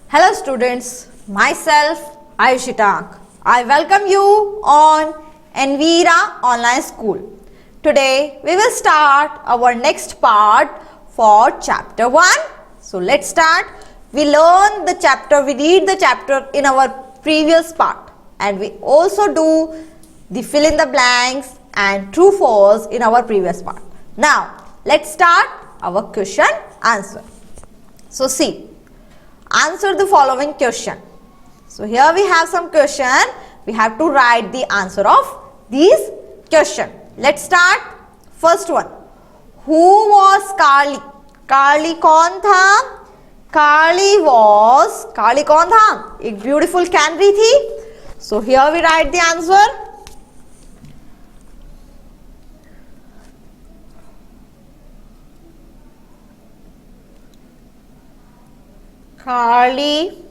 Hello students, myself Ayushita. I welcome you on Envira Online School. Today we will start our next part for chapter 1. So let's start. We learn the chapter, we read the chapter in our previous part and we also do the fill in the blanks and true false in our previous part. Now let's start our question answer. So see, answer the following question. So here we have some question. We have to write the answer of these question. Let's start. First one. Who was Kali? Kali कौन था? Kali was, Kali कौन था? एक beautiful canary थी. So here we write the answer. Kali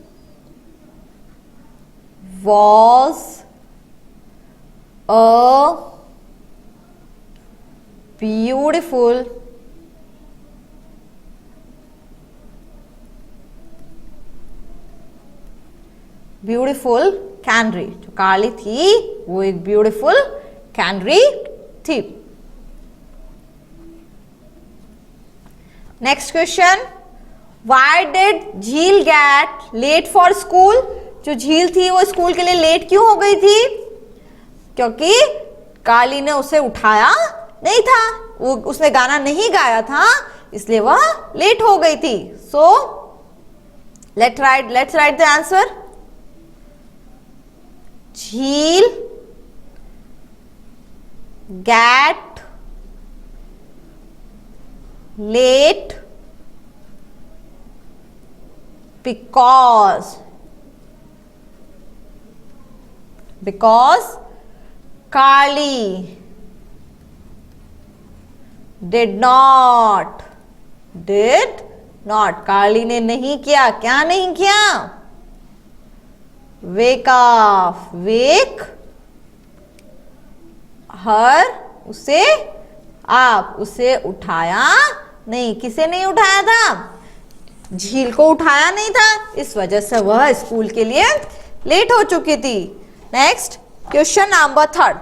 was a beautiful canary. जो काली थी वो एक beautiful canary थी. Next question. Why did झील get late for school? जो झील थी वो स्कूल के लिए लेट क्यों हो गई थी? क्योंकि काली ने उसे उठाया नहीं था, वो उसने गाना नहीं गाया था, इसलिए वह लेट हो गई थी. So let's write the answer. झील get late because Kali did not काली ने नहीं किया. क्या नहीं किया? wake her, उसे आप, उसे उठाया नहीं. किसे नहीं उठाया था? झील को उठाया नहीं था, इस वजह से वह स्कूल के लिए लेट हो चुकी थी. Next question number 3.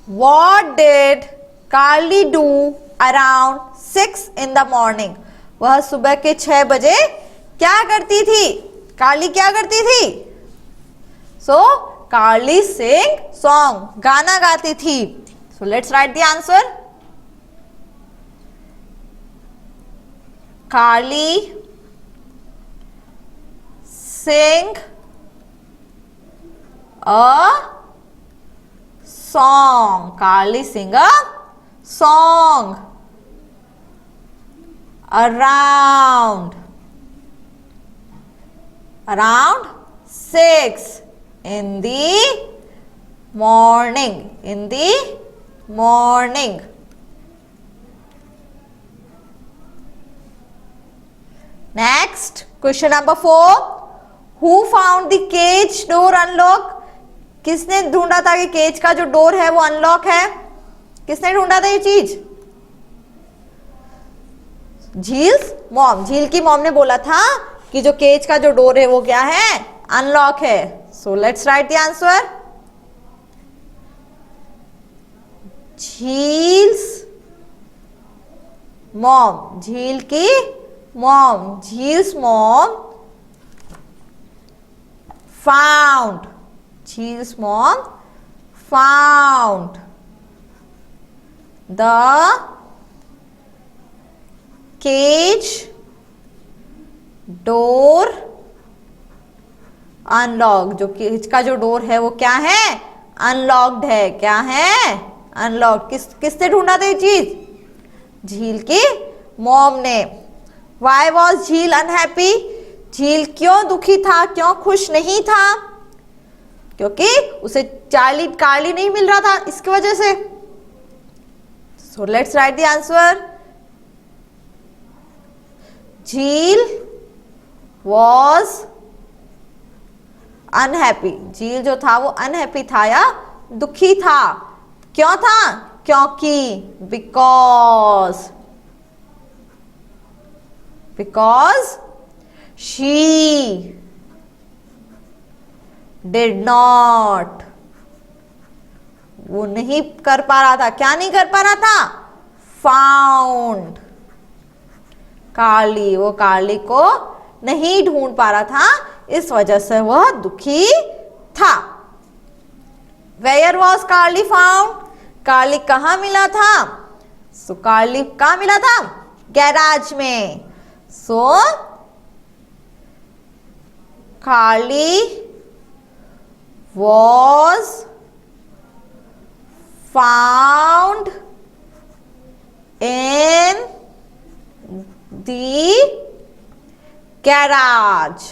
What did Carly do around 6 in the morning? वह सुबह के 6 बजे क्या करती थी? कार्ली क्या करती थी? सो कार्ली सिंग सॉन्ग, गाना गाती थी. सो let's write the answer. Kali sing a song. Kali sing a song around 6 in the morning. Next, question number 4. Who found the cage door unlocked? किसने ढूंढा था कि केज का जो डोर है वो अनलॉक है? किसने ढूंढा था ये चीज? झील की मॉम ने बोला था कि जो केज का जो डोर है वो क्या है? अनलॉक है. So let's write the answer. Jill's mom found the cage door unlocked. जो केज का जो डोर है वो क्या है? अनलॉक्ड है. क्या है? अनलॉक्ड. किसने ढूंढा था ये चीज? झील की मॉम ने. Why was झील unhappy? झील क्यों दुखी था, क्यों खुश नहीं था? क्योंकि उसे कार्ली नहीं मिल रहा था, इसकी वजह से. So let's write the answer. झील was unhappy. झील जो था वो अनहैप्पी था या दुखी था. क्यों था? क्योंकि because she did not, वो नहीं कर पा रहा था, क्या नहीं कर पा रहा था, found, कार्ली, वो कार्ली को नहीं ढूंढ पा रहा था, इस वजह से वह दुखी था। Where was कार्ली found? कार्ली कहाँ मिला था? सो कार्ली कहाँ मिला था? गैराज में। सो कार्ली was found in the garage.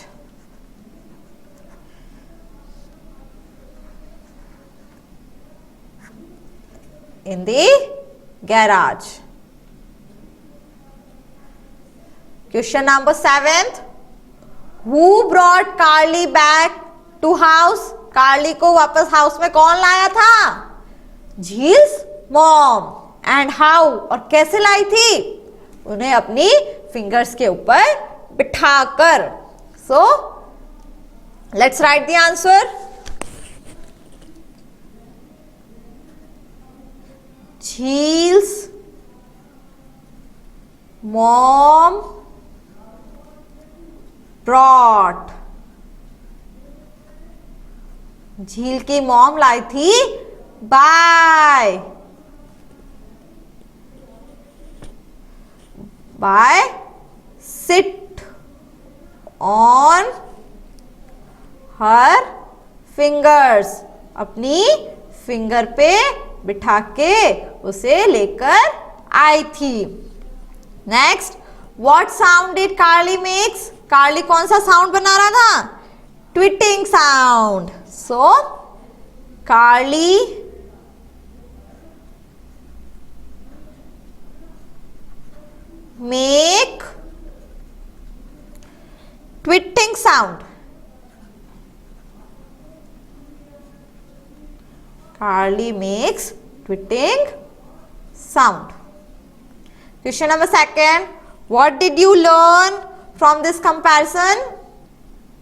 In the garage. Question number 7. Who brought Carly back to house? कार्ली को वापस हाउस में कौन लाया था? झील्स मॉम। एंड हाउ, और कैसे लाई थी? उन्हें अपनी फिंगर्स के ऊपर बिठाकर। So let's write the answer. Jill's mom brought, Jill की मॉम लाई थी by sit on her fingers, अपनी फिंगर पे बिठा के उसे लेकर आई थी। Next, what sound did Carly makes? Carly कौन सा साउंड बना रहा था? Twitting sound. So Carly make twitting sound. Carly makes twitting sound. Question number 2. What did you learn from this comparison?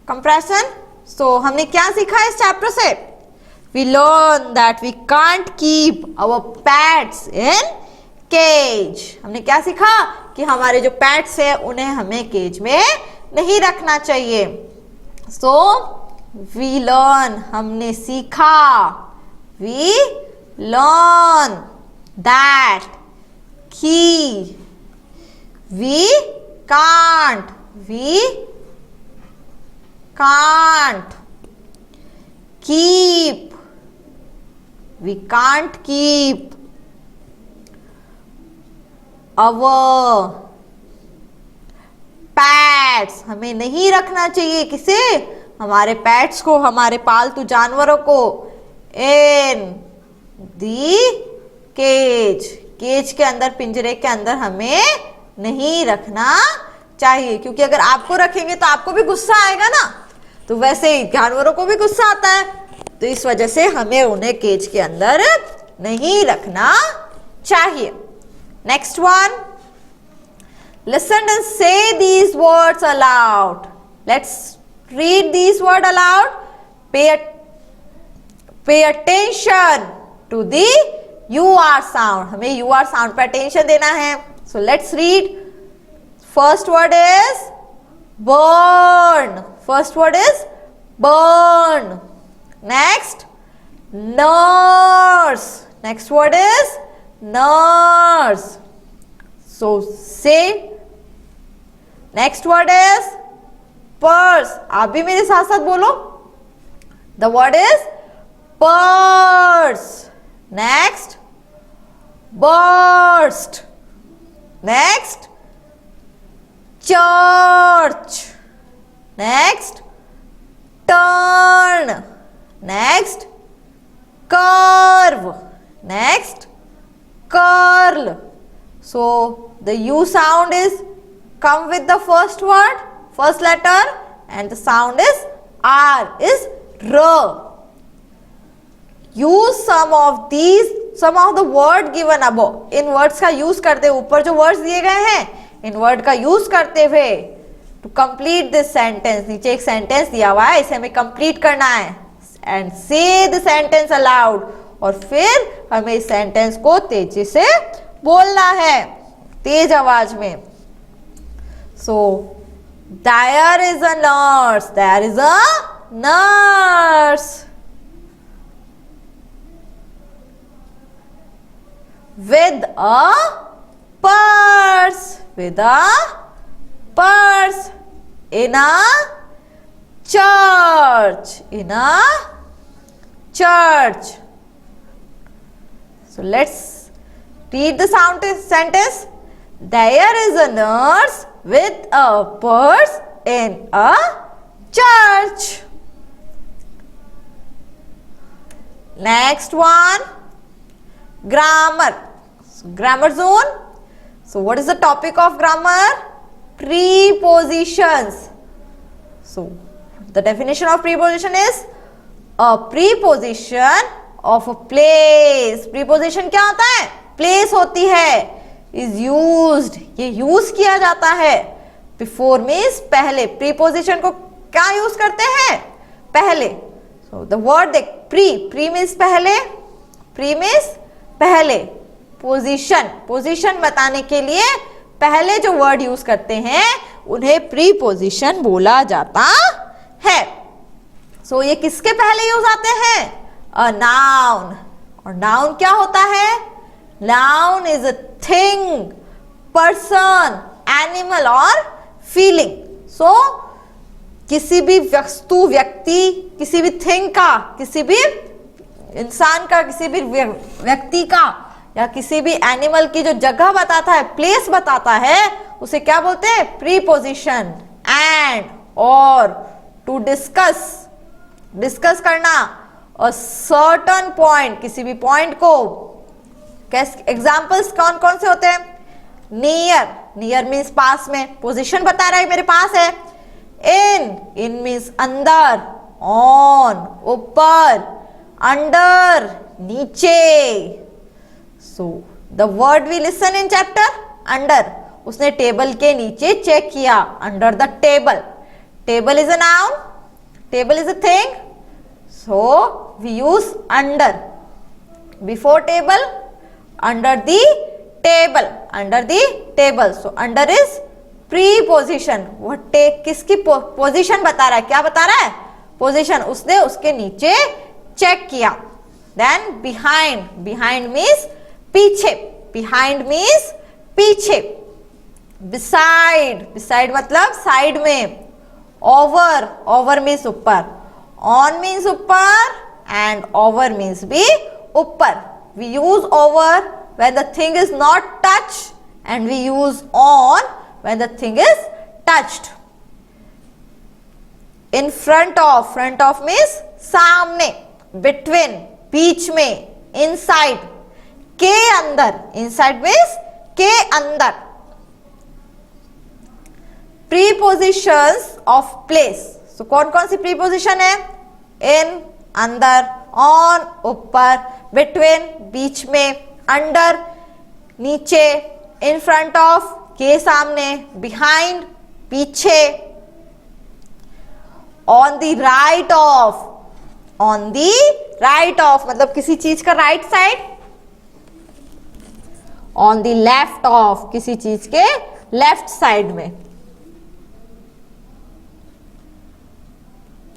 Comparison. So हमने क्या सीखा इस चैप्टर से? We learn that we can't keep our pets in cage. हमने क्या सीखा? कि हमारे जो pets है उन्हें हमें केज में नहीं रखना चाहिए। So we learn, हमने सीखा, we learn that we can't keep our pets, हमें नहीं रखना चाहिए किसे? हमारे पेट्स को, हमारे पालतू जानवरों को in the cage, केज के अंदर, पिंजरे के अंदर हमें नहीं रखना चाहिए, क्योंकि अगर आपको रखेंगे तो आपको भी गुस्सा आएगा ना, तो वैसे ही जानवरों को भी गुस्सा आता है, तो इस वजह से हमें उन्हें केज के अंदर नहीं रखना चाहिए। Next one, listen and say these words aloud. Let's read these word aloud. Pay attention to the UR sound, हमें UR साउंड पे अटेंशन देना है। So let's read. First word is burn, first word is burn. Next, nurse, next word is nurse. So say next word is purse, आप भी मेरे साथ साथ बोलो। The word is purse. Next, burst. Next, church. Next, turn. Next, curve. Next, curl. So the U sound is come with the first word, first letter, and the sound is R, is R. Use some of the word given above. In words का use करते हुए, ऊपर जो words दिए गए हैं इन word का use करते हुए टू कंप्लीट दिस सेंटेंस, नीचे एक सेंटेंस दिया हुआ है, इसे हमें कंप्लीट करना है एंड से द सेंटेंस अलाउड, और फिर हमें इस सेंटेंस को तेजी से बोलना है, तेज आवाज में. So there is a nurse, there is a nurse with a purse, with a purse in a church, in a church. So let's read the sentence. There is a nurse with a purse in a church. Next one, grammar. So, grammar zone. So what is the topic of grammar? Prepositions. So the definition of preposition is a preposition of a place. Preposition क्या होता है? Place होती है. Is used, ये use किया जाता है. Before means पहले. Preposition को क्या use करते हैं? पहले. So the word देख, pre means पहले, pre means पहले. पोजीशन बताने के लिए पहले जो वर्ड यूज करते हैं उन्हें प्रीपोजिशन बोला जाता है. सो ये किसके पहले यूज आते हैं? A noun. और नाउन क्या होता है? Noun is a thing, person, animal और फीलिंग. सो किसी भी वस्तु, व्यक्ति, किसी भी थिंग का, किसी भी इंसान का, किसी भी व्यक्ति का या किसी भी एनिमल की जो जगह बताता है, प्लेस बताता है, उसे क्या बोलते हैं? प्रीपोजिशन. एंड और टू डिस्कस करना अ सर्टन पॉइंट, किसी भी पॉइंट को. एग्जाम्पल्स कौन कौन से होते हैं? नियर मीन्स पास में, पोजिशन बता रहा है मेरे पास है. इन मीन्स अंदर, ऑन ऊपर, अंडर नीचे. So the word we listen in chapter under, उसने टेबल के नीचे चेक किया. Under the table. Table is a noun. Table is a thing. So we use under. Before table, under the table. Under the table. So under is preposition. वो किसकी position बता रहा है? क्या बता रहा है? पोजीशन. उसने उसके नीचे चेक किया. Then behind means पीछे. Behind means पीछे. Beside मतलब साइड में. Over means ऊपर. On means ऊपर and over means भी ऊपर. We use over when the thing is not touched and we use on when the thing is touched. In front of means सामने. Between बीच में. Inside के अंदर. Inside means के अंदर. Prepositions of place. सो कौन कौन सी प्रीपोजिशन है? इन अंदर, ऑन ऊपर, बिटवीन बीच में, अंडर नीचे, इन फ्रंट ऑफ के सामने, बिहाइंड पीछे, on the right of. On the right of मतलब किसी चीज का right side. On the left of किसी चीज के लेफ्ट साइड में.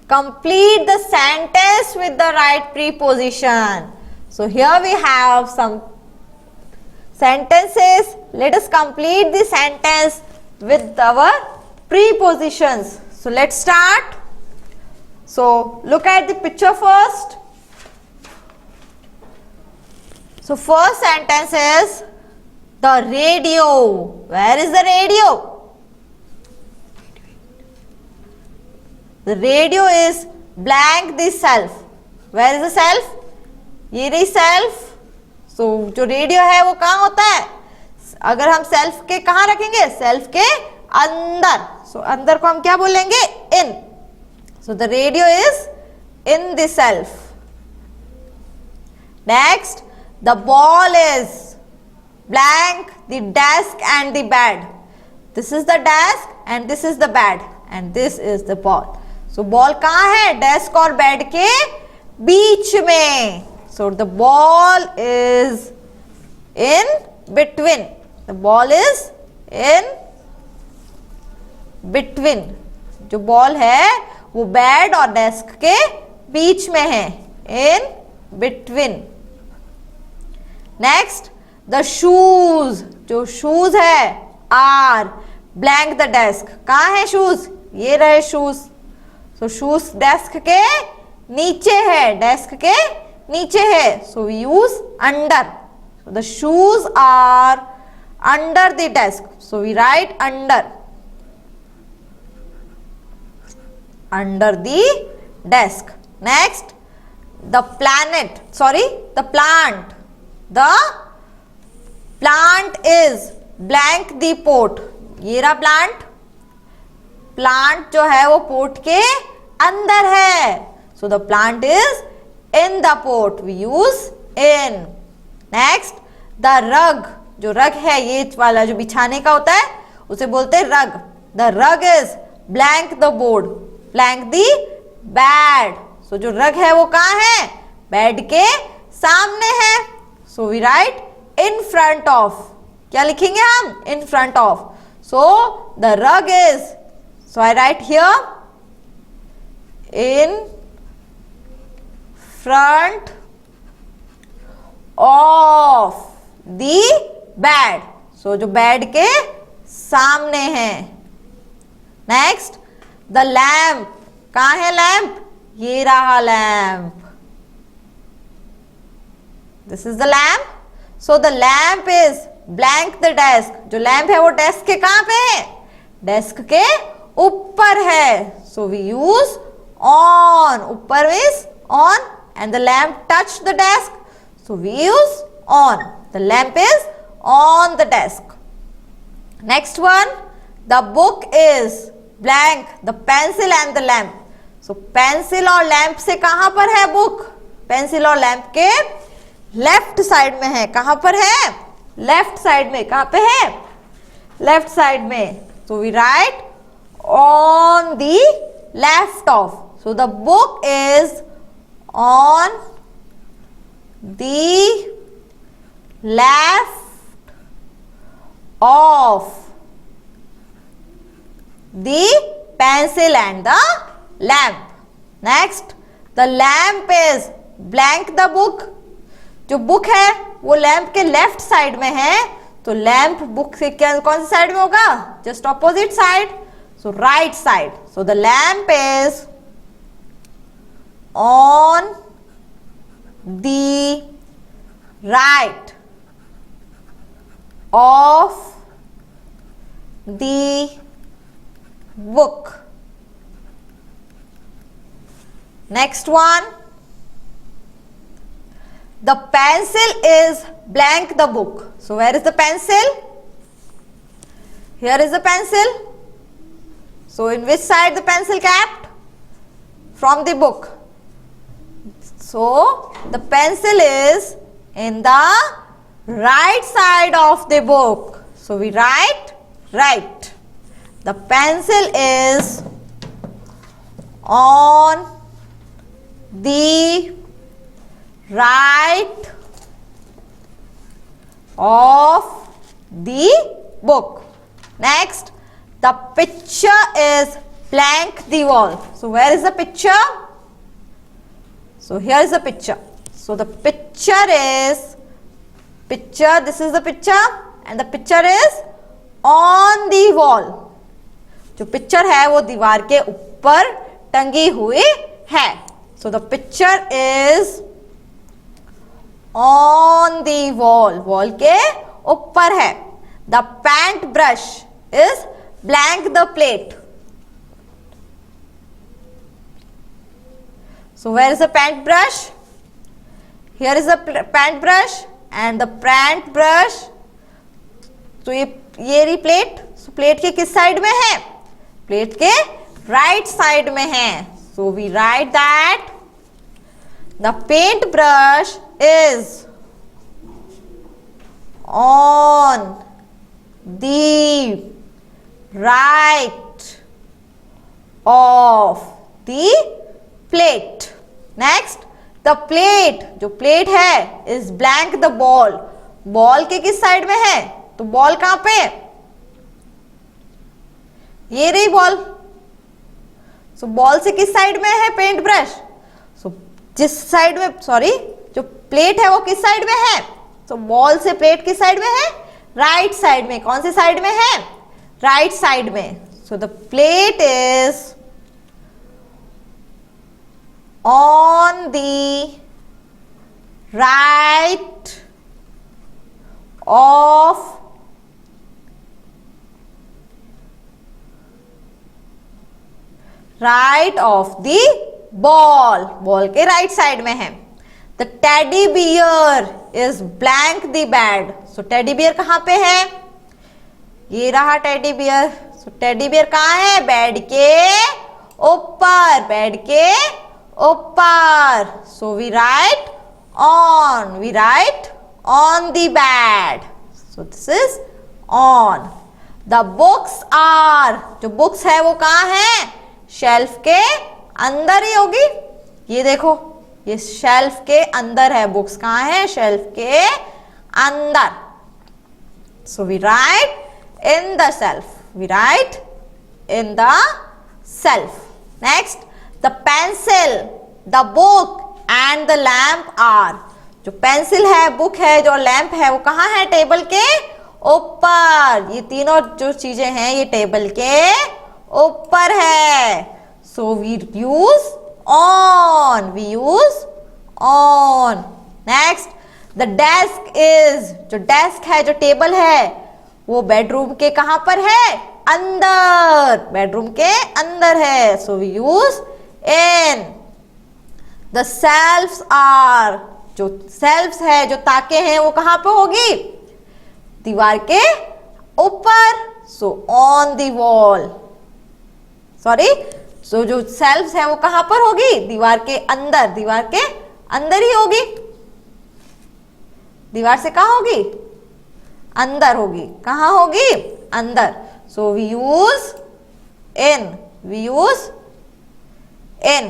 Complete the sentence with the right preposition. So here we have some sentences. Let us complete the sentence with our prepositions. So let's start. So look at the picture first. So first sentence is the radio. Where is the radio? The radio is blank the self. Where is the self? ये रही self. So जो radio है वो कहाँ होता है? अगर हम सेल्फ के कहाँ रखेंगे? सेल्फ के अंदर. सो अंदर को हम क्या बोलेंगे? In. So the radio is in the shelf. Next, the ball is blank the desk and the bed. This is the desk and this is the bed and this is the ball. So ball कहाँ है? Desk और bed के बीच में. So the ball is in between. The ball is in between. जो ball है वो bed और डेस्क के बीच में है. In between. Next, the shoes. जो शूज है are blank the desk. कहाँ है शूज? ये रहे शूज. So शूज डेस्क के नीचे है. डेस्क के नीचे है. So we use under. So the shoes are under the desk. So we write under. Under the desk. Next, the planet. Sorry, the plant. The plant is blank the pot. ये रहा plant. Plant जो है वो pot के अंदर है. So the plant is in the pot. We use in. Next, the rug. जो rug है ये वाला जो बिछाने का होता है उसे बोलते हैं रग. The rug is blank the board. Blank the bed. So जो रग है वो कहाँ है? बेड के सामने है. So we write in front of. क्या लिखेंगे हम? In front of. So the rug is. So I write here in front of the bed. So जो बेड के सामने है. Next, the lamp. कहाँ है लैंप? ये रहा lamp. This is the lamp. So the lamp is blank the desk. जो lamp है वो डेस्क के कहाँ पे है? डेस्क के ऊपर है. So we use on. ऊपर means on and the lamp touch the desk. So we use on. The lamp is on the desk. Next one, the book is blank the pencil and the lamp. So pencil और lamp से कहां पर है book? Pencil और lamp के left side में है. कहां पर है? लेफ्ट साइड में. कहां पे है? लेफ्ट साइड में. So we write on the left of. So the book is on the left of the pencil and the lamp. Next, the lamp is blank the book. जो book है वो lamp के left side में है. तो lamp book से क्या कौन सी साइड में होगा? Just opposite side. So right side. So the lamp is on the right of the book. Next one, the pencil is blank the book. So where is the pencil? Here is the pencil. So in which side the pencil kept? From the book. So the pencil is in the right side of the book. So we write right. The pencil is on the right of the book. Next, the picture is blank the wall. So where is the picture? So here is the picture. So the picture is this is the picture and the picture is on the wall. जो picture है वो दीवार के ऊपर टंगी हुई है. So the picture is on the wall. Wall के ऊपर है. The paint brush is blank the plate. So where is the paint brush? Here is the paint brush and the paint brush. तो ये रही प्लेट. सो plate के किस side में है? प्लेट के राइट साइड में है. So we write that the paint brush is on the right of the plate. Next, the plate, जो प्लेट है is blank the ball, ball के किस साइड में है? तो बॉल कहां पे? ये रही बॉल। सो बॉल से किस साइड में है पेंट ब्रश? सो जिस साइड में, सॉरी, जो प्लेट है वो किस साइड में है? तो बॉल से प्लेट किस साइड में है? राइट साइड में। कौन सी साइड में है? राइट साइड में। So the plate is on the right of the ball, ball के राइट साइड में है। The teddy bear is blank the bed. So teddy bear कहां पे है? ये रहा teddy bear. So teddy bear कहां है? बेड के ऊपर, बेड के ऊपर। So we write on the bed. So this is on. The books are, जो बुक्स है वो कहां है? शेल्फ के अंदर ही होगी। ये देखो, ये शेल्फ के अंदर है। बुक्स कहां है? शेल्फ के अंदर। So we write in the shelf, we write in the shelf. Next, the pencil, the book and the lamp are, जो पेंसिल है, बुक है, जो लैंप है वो कहां है? टेबल के ऊपर। ये तीनों जो चीजें हैं ये टेबल के ऊपर है। So we use on, we use on. Next, the desk is, जो डेस्क है, जो टेबल है वो बेडरूम के कहां पर है? अंदर, बेडरूम के अंदर है। So we use in. The shelves are, जो सेल्फ्स है, जो ताके हैं वो कहां पे होगी? दीवार के ऊपर। So on the wall, sorry, so जो सेल्फ्स है वो कहां पर होगी? दीवार के अंदर, दीवार के अंदर ही होगी। दीवार से कहां होगी? अंदर होगी। कहां होगी? अंदर। So we use in, we use in.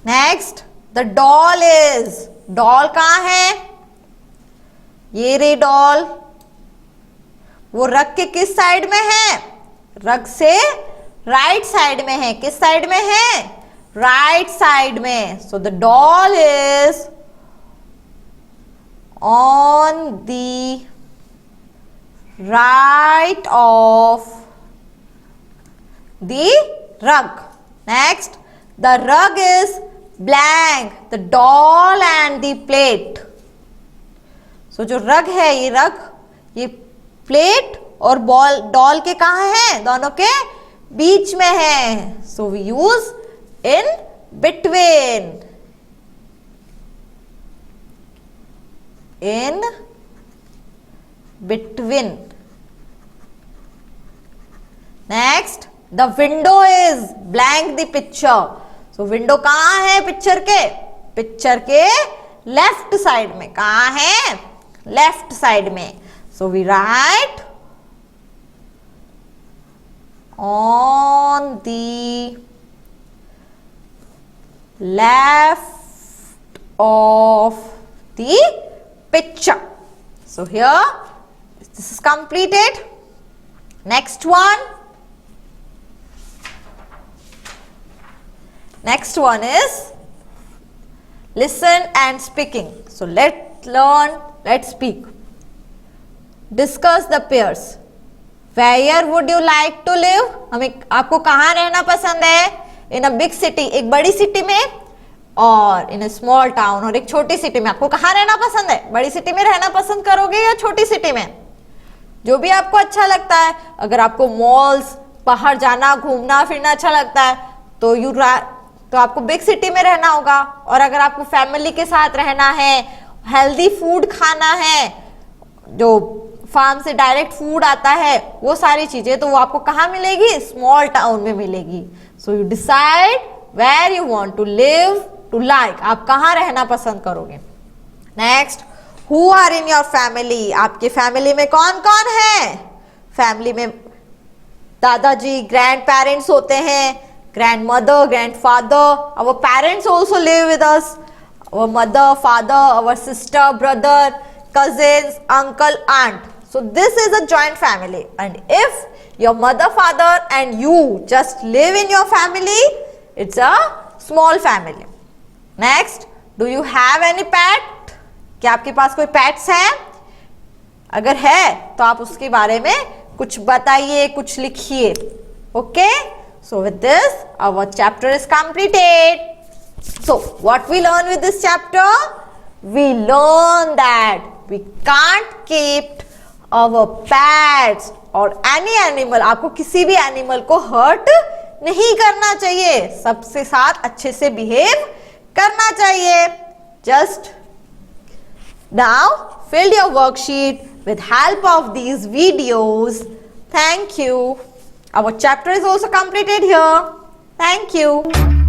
Next, the doll is, doll कहां है? ये रे डॉल, वो रग के किस साइड में है? रग से राइट साइड में है। किस साइड में है? राइट साइड में। So the doll is on the right of the rug. Next, the rug is blank the doll and the plate. So जो रग है, ये रग, ये प्लेट और बॉल, डॉल के कहां है? दोनों के बीच में है। So we use in between, in between. Next, the window is blank the picture. So window कहां है? पिक्चर के, पिक्चर के लेफ्ट साइड में। कहां है? लेफ्ट साइड में। So we write on the left of the picture. So here this is completed. Next one. Next one is listen and speaking. So let's learn, let's speak. Discuss the pairs. Where would you like to live? हमें आपको कहाँ रहना पसंद है? In a big city, एक बड़ी city में, और इन स्मॉल टाउन, और एक छोटी सिटी में। आपको कहाँ रहना पसंद है? बड़ी सिटी में रहना पसंद करोगे या छोटी सिटी में? जो भी आपको अच्छा लगता है। अगर आपको मॉल्स, बाहर जाना, घूमना फिरना अच्छा लगता है तो आपको बिग सिटी में रहना होगा। और अगर आपको फैमिली के साथ रहना है, हेल्दी फूड खाना है, जो फार्म से डायरेक्ट फूड आता है, वो सारी चीजें, तो वो आपको कहाँ मिलेगी? स्मॉल टाउन में मिलेगी। So you decide where you want to live to like, आप कहाँ रहना पसंद करोगे। नेक्स्ट, who are in your family, आपके फैमिली में कौन कौन है। फैमिली में दादाजी, ग्रैंड पेरेंट्स होते हैं, grandmother, grandfather, our parents also live with us, our mother, father, our sister, brother, cousins, uncle, aunt. So this is a joint family, and if your mother, father and you just live in your family, it's a small family. Next, do you have any pet? क्या आपके पास कोई pets है? अगर है तो आप उसके बारे में कुछ बताइए, कुछ लिखिए. Okay? So with this, our chapter is completed. So what we learn with this chapter? We learn that we can't keep our pets or any animal. आपको किसी भी एनिमल को हर्ट नहीं करना चाहिए, सबसे साथ अच्छे से बिहेव करना चाहिए. Just now fill your worksheet with help of these videos. Thank you. Our chapter is also completed here. Thank you.